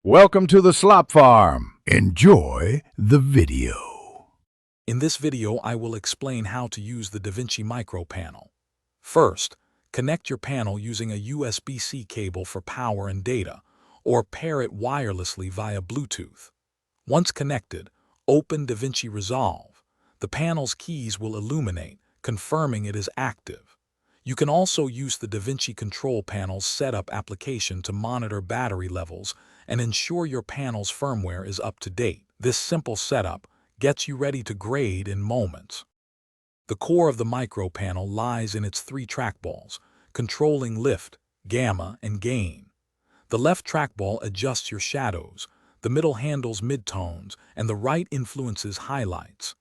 Welcome to the Slop Farm. Enjoy the video. In this video, I will explain how to use the DAVinci Micro Panel. First, connect your panel using a USB-C cable for power and data, or pair it wirelessly via Bluetooth. Once connected, open DAVinci Resolve. The panel's keys will illuminate, confirming it is active. You can also use the DAVinci Control Panel's setup application to monitor battery levels and ensure your panel's firmware is up to date. This simple setup gets you ready to grade in moments. The core of the micro panel lies in its 3 trackballs, controlling lift, gamma, and gain. The left trackball adjusts your shadows, the middle handles midtones, and the right influences highlights.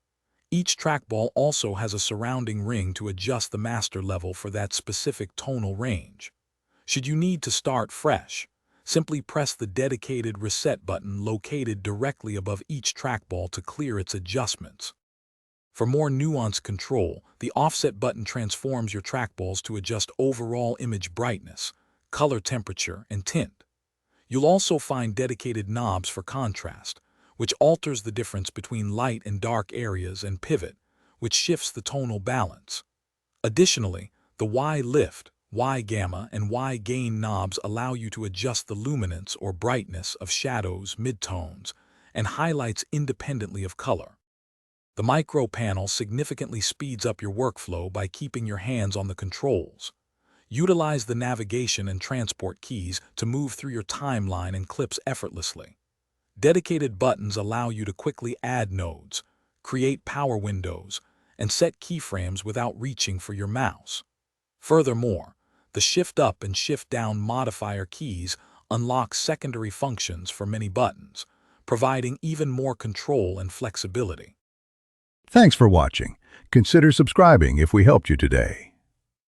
Each trackball also has a surrounding ring to adjust the master level for that specific tonal range. Should you need to start fresh, simply press the dedicated reset button located directly above each trackball to clear its adjustments. For more nuanced control, the offset button transforms your trackballs to adjust overall image brightness, color temperature, and tint. You'll also find dedicated knobs for contrast, which alters the difference between light and dark areas, and pivot, which shifts the tonal balance. Additionally, the Y lift, Y gamma, and Y gain knobs allow you to adjust the luminance or brightness of shadows, midtones, and highlights independently of color. The micro panel significantly speeds up your workflow by keeping your hands on the controls. Utilize the navigation and transport keys to move through your timeline and clips effortlessly. Dedicated buttons allow you to quickly add nodes, create power windows, and set keyframes without reaching for your mouse. Furthermore, the Shift Up and Shift Down modifier keys unlock secondary functions for many buttons, providing even more control and flexibility. Thanks for watching. Consider subscribing if we helped you today.